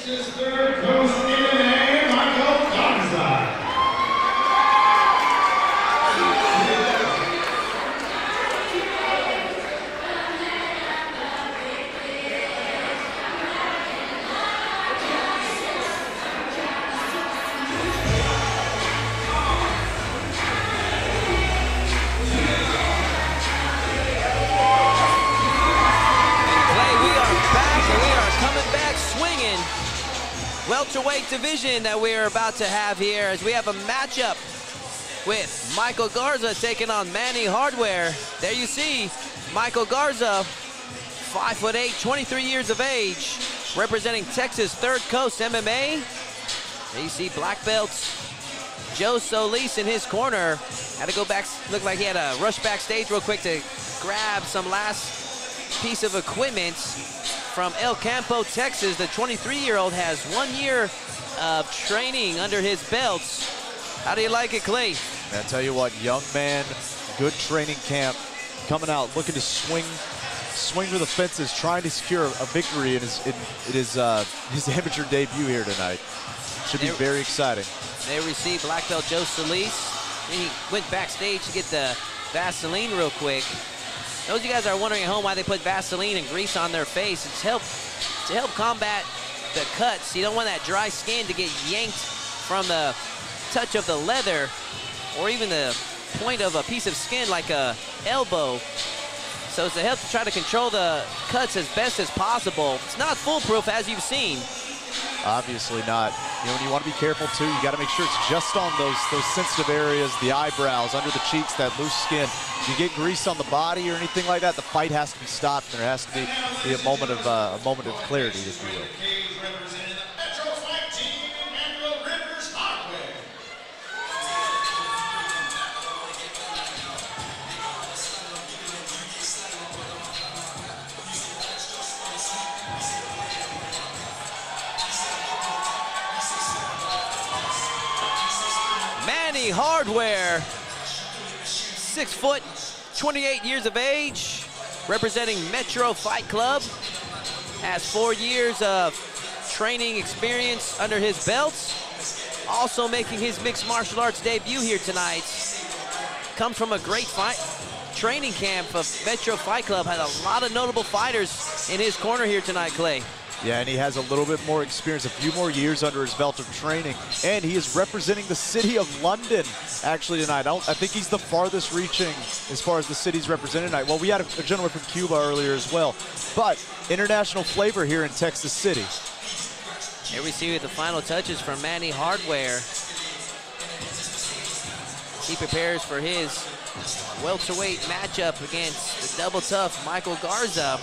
Texas third coast MMA, Michael Garza. Welterweight division that we are about to have here as we have a matchup with Michael Garza taking on Manny Hardware. There you see Michael Garza, 5'8", 23 years of age, representing Texas Third Coast MMA. There you see black belts Joe Solis in his corner. Had to go back, looked like he had to rush backstage real quick to grab some last piece of equipment. From El Campo, Texas, the 23-year-old has 1 year of training under his belts. How do you like it, Clay? I tell you what, young man, good training camp, coming out looking to swing for the fences, trying to secure a victory in his amateur debut here tonight. Should be very exciting. They received black belt Joe Solis. Then he went backstage to get the Vaseline real quick. Those of you guys are wondering at home why they put Vaseline and grease on their face. It's to help combat the cuts. You don't want that dry skin to get yanked from the touch of the leather or even the point of a piece of skin like a elbow. So it's to help to try to control the cuts as best as possible. It's not foolproof, as you've seen. Obviously not. You know, when you want to be careful too, you got to make sure it's just on those sensitive areas, the eyebrows, under the cheeks, that loose skin. If you get grease on the body or anything like that, the fight has to be stopped, and there has to be a moment of clarity, if you will. Manny Hardware, 6 foot, 28 years of age, representing Metro Fight Club, has 4 years of training experience under his belt, also making his mixed martial arts debut here tonight. Comes from a great training camp of Metro Fight Club, had a lot of notable fighters in his corner here tonight, Clay. Yeah, and he has a little bit more experience, a few more years under his belt of training, and he is representing the city of London actually tonight. I think he's the farthest reaching as far as the city's represented tonight. Well, we had a gentleman from Cuba earlier as well, but international flavor here in Texas City. Here we see the final touches from Manny Hardware. He prepares for his welterweight matchup against the double tough Michael Garza.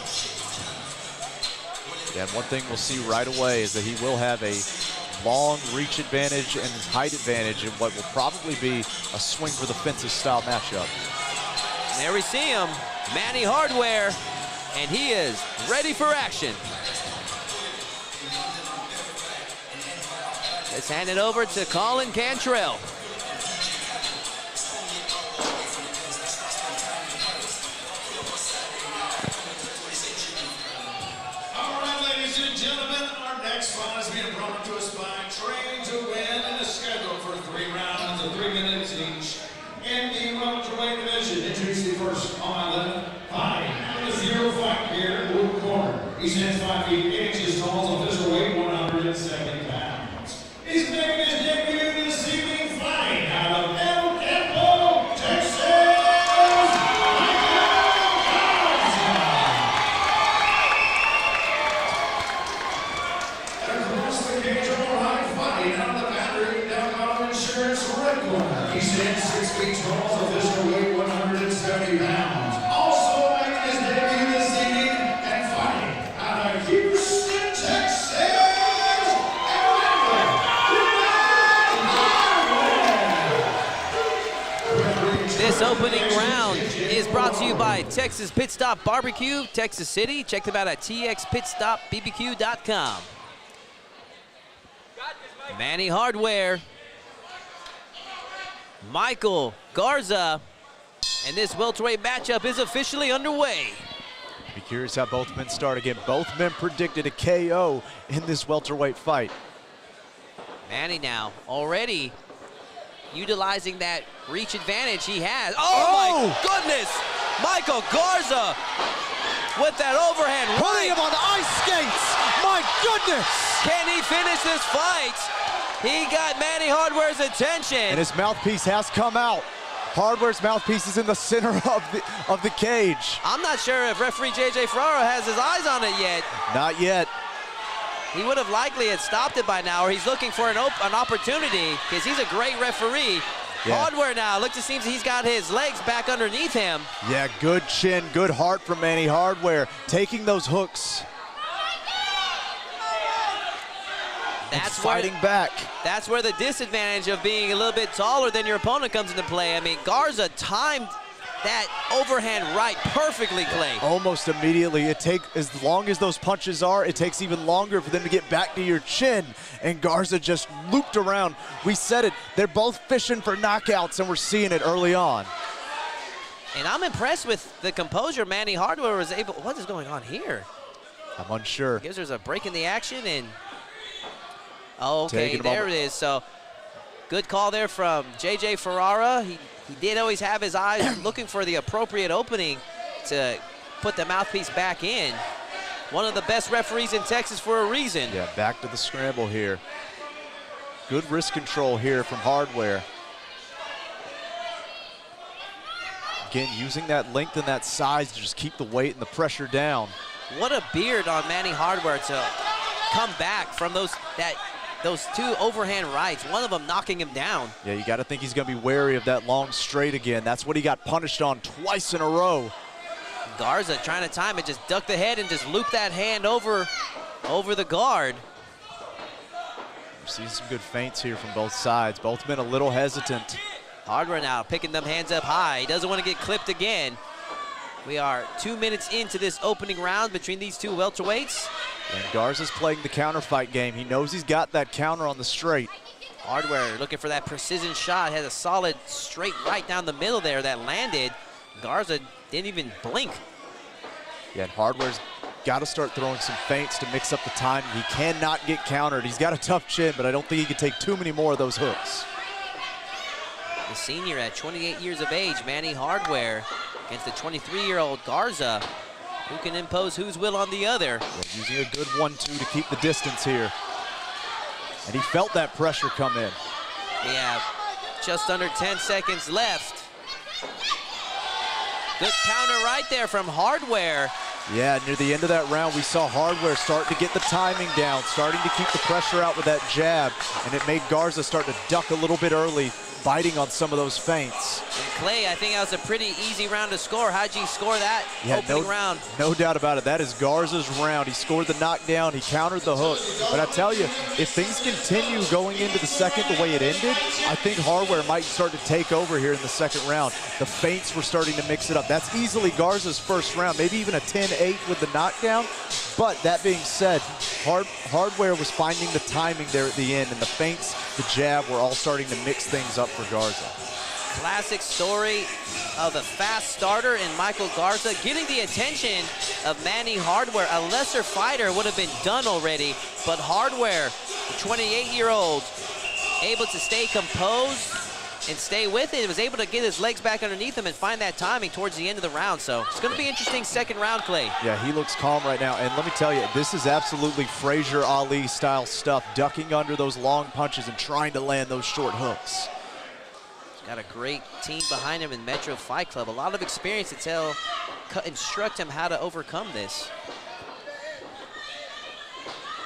Yeah, and one thing we'll see right away is that he will have a long reach advantage and height advantage in what will probably be a swing for the fences style matchup. And there we see him, Manny Hardware, and he is ready for action. Let's hand it over to Colin Cantrell. Gentlemen, our next fight is being brought to us by Train to Win and is scheduled for 3 rounds of 3 minutes each. In the welterweight division, introduce the first on my left, fighting out of the 0 fight here in the blue corner. He stands 5 feet 8 inches tall, official weight 170 pounds. He's making his debut this evening, fighting out of El Campo, Texas. He stands 6 feet tall, official weight 170 pounds. Also making his debut this evening and fighting out of Houston, Texas. This opening round is brought to you by Texas Pit Stop Barbecue, Texas City. Check them out at txpitstopbbq.com. Manny Hardware, Michael Garza, and this welterweight matchup is officially underway. Be Curious how both men start again. Both men predicted a KO in this welterweight fight. Manny now already utilizing that reach advantage he has. Oh my goodness! Michael Garza with that overhand Putting right. him on the ice skates! My goodness! Can he finish this fight? He got Manny Hardware's attention. And his mouthpiece has come out. Hardware's mouthpiece is in the center of the cage. I'm not sure if referee JJ Ferraro has his eyes on it yet. Not yet. He would have likely had stopped it by now, or he's looking for an opportunity, because he's a great referee. Yeah. Hardware now, looks it seems he's got his legs back underneath him. Yeah, good chin, good heart from Manny Hardware, taking those hooks. That's fighting back. That's where the disadvantage of being a little bit taller than your opponent comes into play. I mean, Garza timed that overhand right perfectly, Clay. Almost immediately. It takes, as long as those punches are, it takes even longer for them to get back to your chin. And Garza just looped around. We said it, they're both fishing for knockouts, and we're seeing it early on. And I'm impressed with the composure Manny Hardware was able. What is going on here? I'm unsure. I guess there's a break in the action, and oh, okay, there it is. So good call there from JJ Ferrara. He did always have his eyes looking for the appropriate opening to put the mouthpiece back in. One of the best referees in Texas for a reason. Yeah, back to the scramble here. Good wrist control here from Hardware. Again, using that length and that size to just keep the weight and the pressure down. What a beard on Manny Hardware to come back from those two overhand rights, one of them knocking him down. Yeah, you got to think he's going to be wary of that long straight again. That's what he got punished on twice in a row. Garza trying to time it, just duck the head and just loop that hand over the guard. We're seeing some good feints here from both sides. Both men a little hesitant. Hardware now picking them hands up high. He doesn't want to get clipped again. We are 2 minutes into this opening round between these two welterweights. And Garza's playing the counter fight game. He knows he's got that counter on the straight. Hardware looking for that precision shot. Has a solid straight right down the middle there that landed. Garza didn't even blink. Yeah, and Hardware's got to start throwing some feints to mix up the time. He cannot get countered. He's got a tough chin, but I don't think he can take too many more of those hooks. The senior at 28 years of age, Manny Hardware, against the 23-year-old Garza, who can impose whose will on the other. Yeah, using a good 1-2 to keep the distance here. And he felt that pressure come in. We have just under 10 seconds left. Good counter right there from Hardware. Yeah, near the end of that round, we saw Hardware starting to get the timing down, starting to keep the pressure out with that jab, and it made Garza start to duck a little bit early, biting on some of those feints. And Clay, I think that was a pretty easy round to score. How'd you score that opening round? No doubt about it. That is Garza's round. He scored the knockdown. He countered the hook. But I tell you, if things continue going into the second the way it ended, I think Hardware might start to take over here in the second round. The feints were starting to mix it up. That's easily Garza's first round, maybe even a 10-8 with the knockdown. But that being said, Hardware was finding the timing there at the end, and the feints, the jab, were all starting to mix things up for Garza. Classic story of a fast starter in Michael Garza getting the attention of Manny Hardware. A lesser fighter would have been done already, but Hardware, the 28-year-old, able to stay composed and stay with it, was able to get his legs back underneath him and find that timing towards the end of the round. So it's going to be interesting second round, Clay. Yeah, he looks calm right now. And let me tell you, this is absolutely Frazier Ali style stuff, ducking under those long punches and trying to land those short hooks. He's got a great team behind him in Metro Fight Club. A lot of experience to instruct him how to overcome this.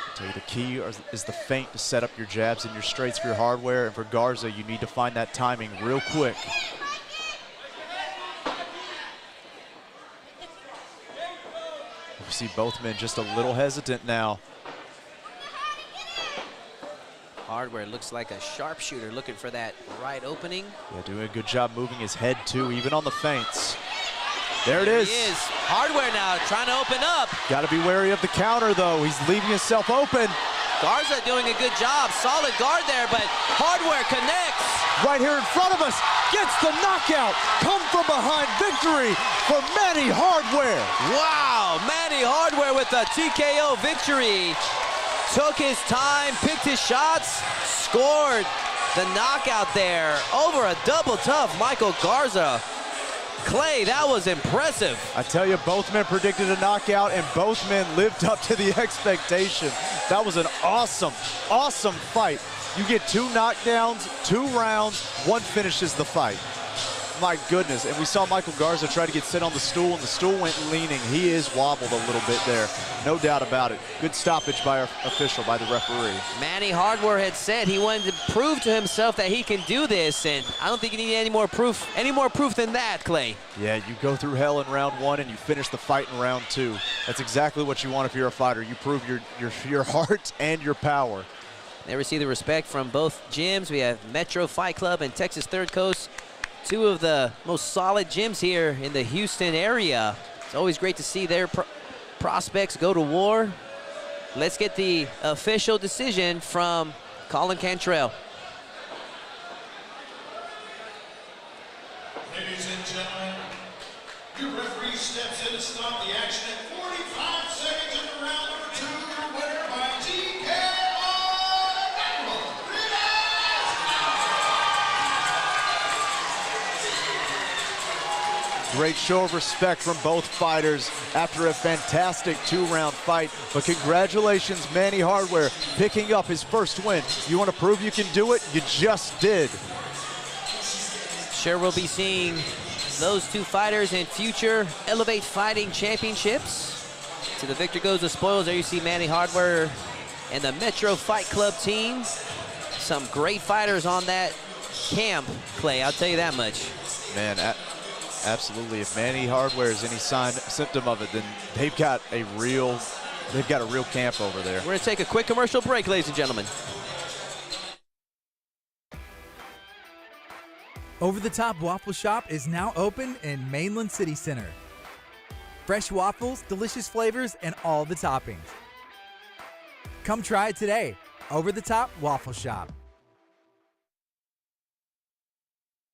I tell you, the key is the feint to set up your jabs and your straights for your Hardware. And for Garza, you need to find that timing real quick. We see both men just a little hesitant now. Hardware looks like a sharpshooter looking for that right opening. Yeah, doing a good job moving his head too, even on the feints. There it is. He is. Hardware now trying to open up. Got to be wary of the counter though. He's leaving himself open. Garza doing a good job. Solid guard there, but Hardware connects. Right here in front of us, gets the knockout. Come from behind victory for Manny Hardware. Wow, Manny Hardware with a TKO victory. Took his time, picked his shots, scored the knockout there over a double tough Michael Garza. Clay, that was impressive. I tell you, both men predicted a knockout, and both men lived up to the expectation. That was an awesome, awesome fight. You get 2 knockdowns, 2 rounds, 1 finishes the fight. My goodness, and we saw Michael Garza try to get set on the stool, and the stool went leaning. He is wobbled a little bit there, no doubt about it. Good stoppage by our official, by the referee. Manny Hardware had said he wanted to prove to himself that he can do this, and I don't think you need any more proof than that, Clay. Yeah, you go through hell in round 1 and you finish the fight in round 2. That's exactly what you want if you're a fighter. You prove your heart and your power. They receive the respect from both gyms. We have Metro Fight Club and Texas Third Coast, 2 of the most solid gyms here in the Houston area. It's always great to see their prospects go to war. Let's get the official decision from Colin Cantrell. Ladies and gentlemen, your referee steps in to stop the action at 45 seconds in the round number 2. Your winner by TKO. Great show of respect from both fighters after a fantastic 2-round fight. But congratulations, Manny Hardware, picking up his first win. You want to prove you can do it? You just did. Sure, we'll be seeing those 2 fighters in future Elevate Fighting Championships. To the victor goes the spoils. There you see Manny Hardware and the Metro Fight Club team. Some great fighters on that camp, Clay, I'll tell you that much. Man, absolutely. If Manny Hardware is any symptom of it, then they've got a real camp over there. We're going to take a quick commercial break, ladies and gentlemen. Over the Top Waffle Shop is now open in Mainland City Center. Fresh waffles, delicious flavors, and all the toppings. Come try it today. Over the Top Waffle Shop.